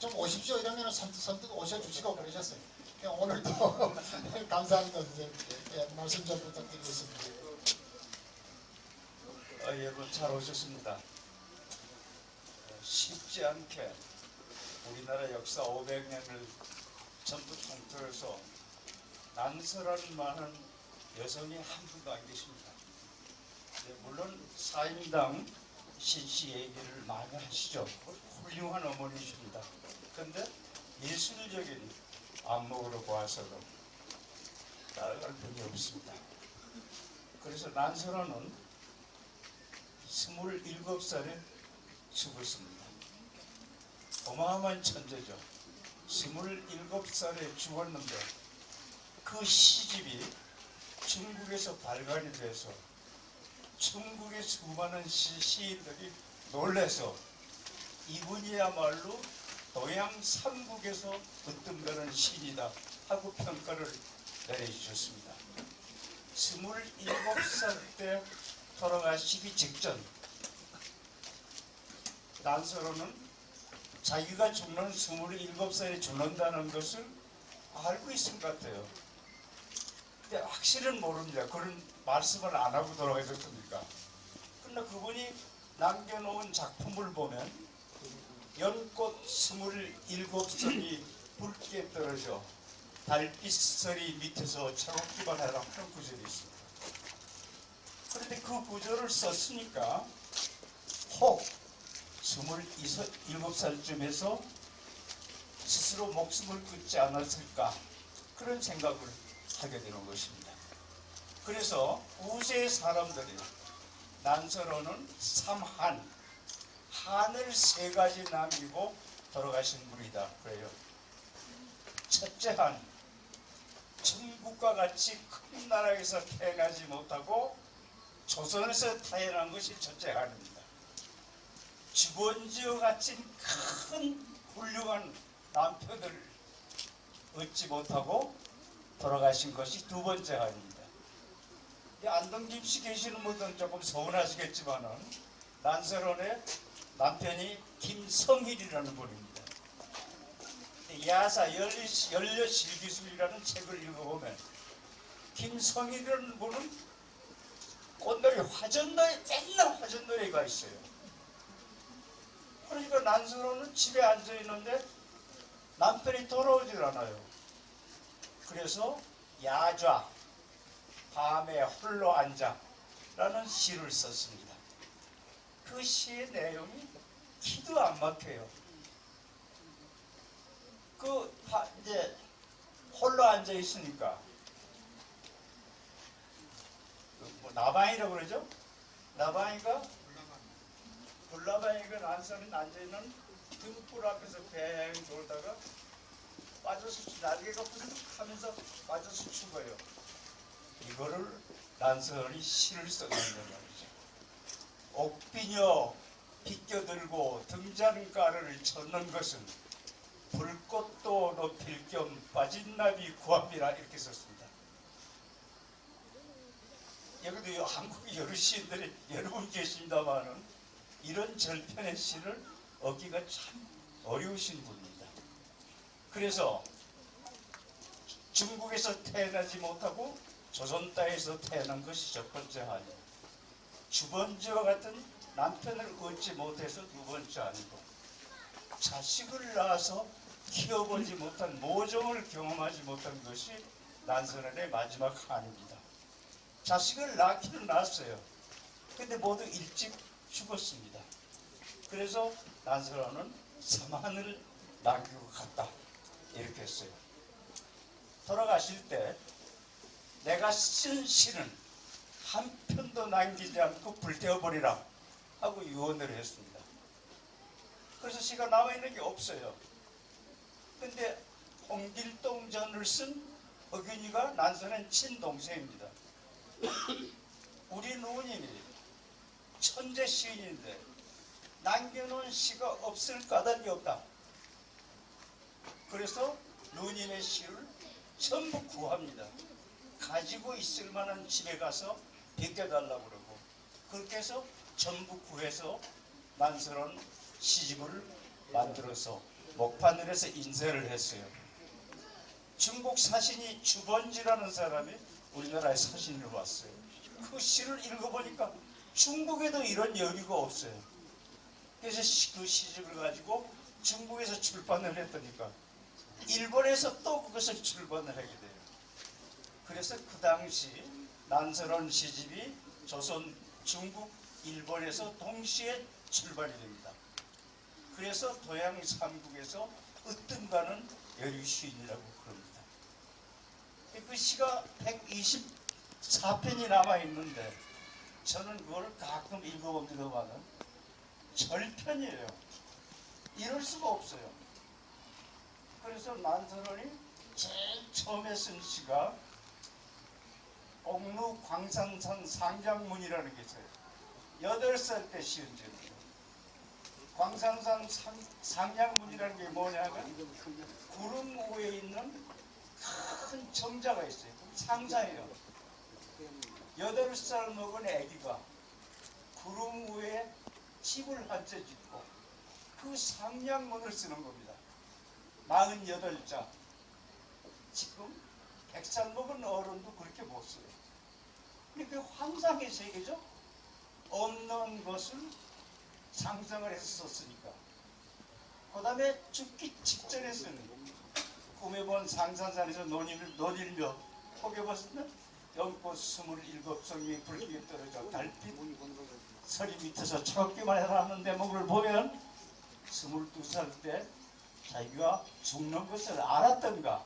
좀 오십시오 이러면 선뜻 오셔주시고 그러셨어요. 오늘도 감사합니다 선생님께 말씀 좀 부탁드리겠습니다. 여러분 잘 오셨습니다. 쉽지 않게 우리나라 역사 500년을 전부 통틀어서 난설한 많은 여성이 한 분도 안 계십니다. 물론 사임당 신씨 얘기를 많이 하시죠. 훌륭한 어머니십니다. 그런데 예술적인 안목으로 봐서는 따라갈 분이 없습니다. 그래서 난설아는 27살에 죽었습니다. 어마어마한 천재죠. 27살에 죽었는데 그 시집이 중국에서 발간이 돼서 중국의 수많은 시인들이 놀라서 이분이야말로 동양 삼국에서 으뜸가는 시인이다 하고 평가를 내려주셨습니다. 27살 때 돌아가시기 직전 난설아는 자기가 죽는 27살에 죽는다는 것을 알고 있을 것 같아요. 근데 확실은 모릅니다. 그런 말씀을 안 하고 돌아가셨습니까? 그러나 그분이 남겨놓은 작품을 보면 연꽃 27송이 붉게 떨어져 달빛서리 밑에서 차곡기만 해라 하는 구절이 있습니다. 그런데 그 구절을 썼으니까 혹 27살쯤에서 스스로 목숨을 끊지 않았을까 그런 생각을 하게 되는 것입니다. 그래서 우세의 사람들이 난설아는 삼한, 한을 세 가지 남기고 돌아가신 분이다 그래요. 첫째 한, 중국과 같이 큰 나라에서 태어나지 못하고 조선에서 태어난 것이 첫째 한입니다. 주번지와 같이 큰 훌륭한 남편을 얻지 못하고 돌아가신 것이 두 번째 한입니다. 안동김 씨 계시는 분들은 조금 서운하시겠지만은 난설아의 남편이 김성일이라는 분입니다. 야사 연려실기술이라는 책을 읽어보면 김성일이라는 분은 꽃놀이 화전노래 맨날 화전노래가 있어요. 그러니까 난설아는 집에 앉아 있는데 남편이 돌아오질 않아요. 그래서 야좌 밤에 홀로 앉아 라는 시를 썼습니다. 그 시의 내용이 기도 안 막혀요. 이제 홀로 앉아 있으니까 나방이라고 그러죠? 나방이가 불나방이가 난설아는 앉아있는 등불 앞에서 뱅 돌다가 빠져서 날개가 부스럭 하면서 빠져서 죽어요. 이거를 난설아이 시를 썼는단 말이죠. 옥비녀 비껴들고 등잔가를 쳤는 것은 불꽃도 높일 겸 빠진 나비 구합니다 이렇게 썼습니다. 여기도 한국의 여러 시인들이 여러 분 계십니다만은 이런 절편의 시를 얻기가 참 어려우신 분입니다. 그래서 중국에서 태어나지 못하고 조선 땅에서 태어난 것이 첫 번째 한이고 주번지와 같은 남편을 얻지 못해서 두 번째 아니고 자식을 낳아서 키워보지 못한 모종을 경험하지 못한 것이 난설아의 마지막 한입니다. 자식을 낳기는 낳았어요. 근데 모두 일찍 죽었습니다. 그래서 난설아는 삼한을 남기고 갔다 이렇게 했어요. 돌아가실 때 내가 쓴 시는 한 편도 남기지 않고 불태워버리라 하고 유언을 했습니다. 그래서 시가 남아있는 게 없어요. 근데 홍길동전을 쓴 어균이가 난설아의 친동생입니다. 우리 누님이 천재 시인인데 남겨놓은 시가 없을 까닭이 없다. 그래서 누님의 시를 전부 구합니다. 가지고 있을 만한 집에 가서 베껴달라고 그러고 그렇게 해서 전부 구해서 난설아는 시집을 만들어서 목판을해서 인쇄를 했어요. 중국 사신이 주번지라는 사람이 우리나라에 사신을 왔어요. 그 시를 읽어보니까 중국에도 이런 여유가 없어요. 그래서 그 시집을 가지고 중국에서 출판을 했더니까 일본에서 또 그것을 출판을 하게 돼요. 그래서 그 당시 난설한 시집이 조선, 중국, 일본에서 동시에 출발이 됩니다. 그래서 도양 삼국에서 으뜸가는 여류시인이라고 그럽니다. 그 시가 124편이 남아있는데 저는 그걸 가끔 읽어봅니다만은 절편이에요. 이럴 수가 없어요. 그래서 난설원이 제일 처음에 쓴 시가 옥루 광산산 상장문이라는 게 있어요. 8살 때 시은 제입니다. 광산산 상장문이라는 게 뭐냐면 구름 위에 있는 큰 정자가 있어요. 상자예요. 8살 먹은 아기가 구름 위에 집을 한 채 짓고 그 상냥문을 쓰는 겁니다. 48자. 지금 100살 먹은 어른도 그렇게 못 써요. 근데 그 환상의 세계죠. 없는 것을 상상을 해서 썼으니까. 그 다음에 죽기 직전에 쓰는 꿈에 본 상산산에서 논일며 폭에 벗으면 연꽃 27송이 붉게 떨어져 달빛 서리 밑에서 차갑기만 해라는 대목을 보면 22살 때 자기가 죽는 것을 알았던가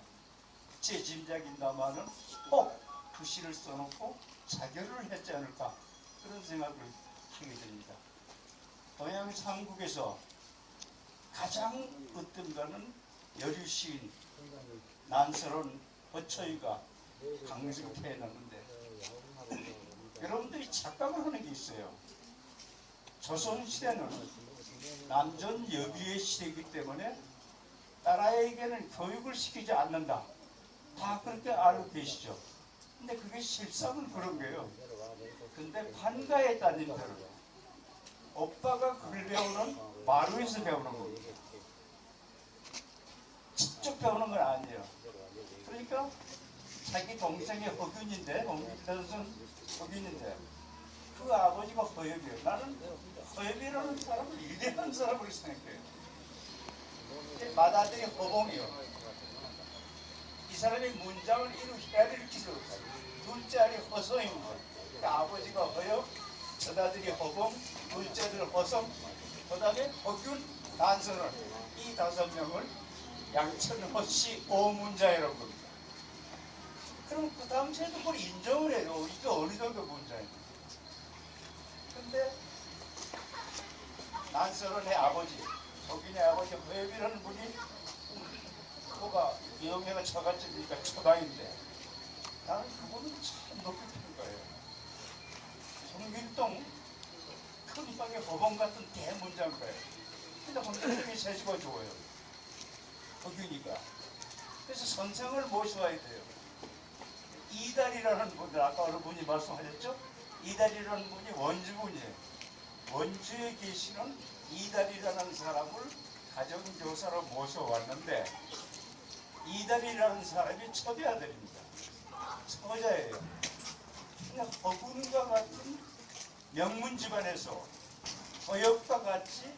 제 짐작입니다마는 꼭 그 시를 써놓고 자결을 했지 않을까 그런 생각을 하게 됩니다. 동양 삼국에서 가장 으뜸가는 여류시인 난설원 허초이가 강승태에 났는데 여러분들이 착각을 하는 게 있어요. 조선시대는 남전 여비의 시대이기 때문에 딸아이에게는 교육을 시키지 않는다. 다 그렇게 알고 계시죠. 근데 그게 실상은 그런 거예요. 근데 판가의 따님들은 오빠가 글 배우는 마루에서 배우는 겁니다. 직접 배우는 건 아니에요. 그러니까 자기 동생이 허균인데, 홍길동은 허균인데 그 아버지가 허엽이에요. 나는 허엽이라는 사람을 위대한 사람으로 생각해요. 맏아들이 허봉이요. 이 사람이 문장을 해야 될 길을 없어요. 둘째 아들이 허성입니다. 그러니까 아버지가 허엽, 맏아들이 허봉, 둘째 아들 허성, 그 다음에 허균, 난선원 이 5명을 양천허씨 오문자이라고 합니다. 그럼 그 당시에도 그걸 인정을 해요. 이게 어느 정도 문자예요. 근데 난선원의 아버지, 허균의 아버지 허엽이라는 분이 그거가 영예가 처갓집이니까 처방인데 나는 그분은 참 높이 편 거예요. 홍길동 큰 방의 허봉 같은 대문자인 거예요. 근데 홍길동이 세수가 좋아요. 허균이가. 그래서 선생을 모셔와야 돼요. 이달이라는 분들 아까 어느 분이 말씀하셨죠? 이달이라는 분이 원주분이에요. 원주에 계시는 이달이라는 사람을 가정교사로 모셔왔는데 이달이라는 사람이 초대아들입니다. 처자예요. 그냥 허군과 같은 명문 집안에서 허엽과 같이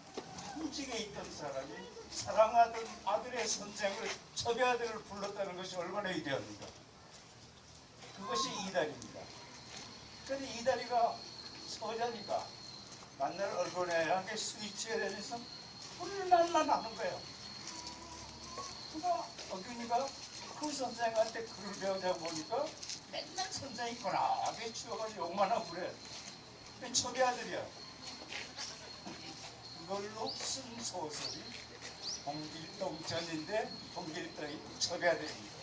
한직에 있던 사람이 사랑하던 아들의 선생을 초대아들을 불렀다는 것이 얼마나 위대합니까? 그것이 이달입니다. 그런데 이달이가 처자니까 만날 얼굴에하게 스위치에 대해서 훌날만 하는 거예요. 그러니까 어균이가 그 선생한테 글을 배우다 보니까 맨날 선생이 거나하게 치워가지고 욕만 하고 그래. 초대 아들이야. 그걸로 쓴 소설이 홍길동 전인데 홍길동이 초대 아들입니다.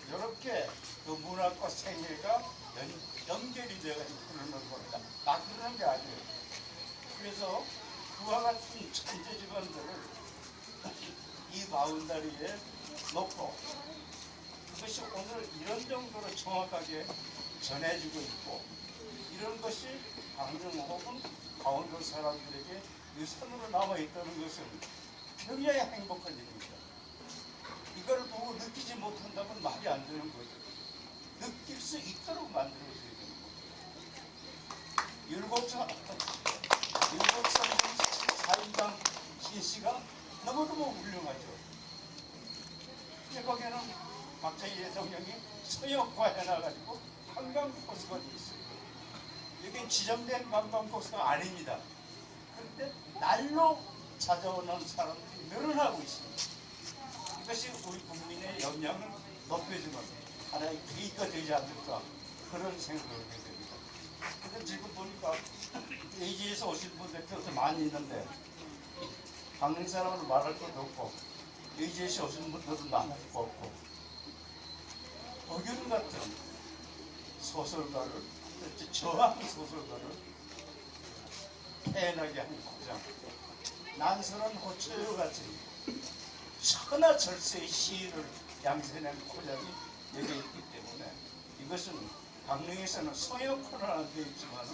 이렇게 그 문학과 생애가 연결이 돼가지고 그러는 겁니다. 막 그러는 게 아니에요. 그래서 그와 같은 천재 집안들을 이 바운다리에 놓고 그것이 오늘 이런 정도로 정확하게 전해지고 있고 이런 것이 강릉 혹은 강원도 사람들에게 유산으로 남아있다는 것은 굉장히 행복한 일입니다. 이걸 보고 느끼지 못한다면 말이 안 되는 거죠. 느낄 수 있도록 만들어줘야 되는 거죠. 일곱 성경 4인방 신씨가 너무너무 훌륭하죠. 근데 거기에는 박정희 대통령이 서역화 해놔가지고 관광코스가 있어요. 여긴 지정된 관광코스가 아닙니다. 그런데 날로 찾아오는 사람들이 늘어나고 있습니다. 이것이 우리 국민의 역량을 높여주는 하나의 계기가 되지 않을까 그런 생각을 하게 됩니다. 근데 지금 보니까 예지에서 오신 분들도 많이 있는데 강릉 사람은 말할 것도 없고 예지에서 오신 분들도 많을 거 없고 어균 같은 소설가를 저항 소설가를 태어나게 한 고장 난설한 호초요 같은 천하절세의 시인을 양산한 고장이 여기 있기 때문에 이것은 강릉에서는 소역호는 되어 있지만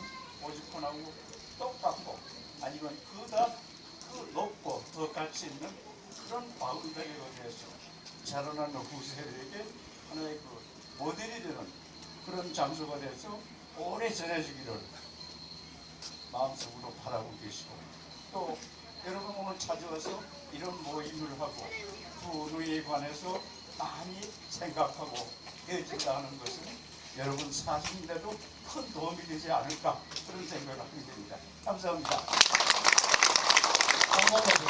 오죽헌하고 똑같고 아니면 그보다 그 높고 더 가치 있는 그런 바운더리로 되어서 자라나는 후세들에게 하나의 그 모델이 되는 그런 장소가 돼서 오래 전해주기를 마음속으로 바라고 계시고 또 여러분 오늘 찾아와서 이런 모임을 하고 부흥에 관해서 많이 생각하고 헤어진다 하는 것은 여러분 사실인데도 큰 도움이 되지 않을까 그런 생각을 하게 됩니다. 감사합니다. 감사합니다.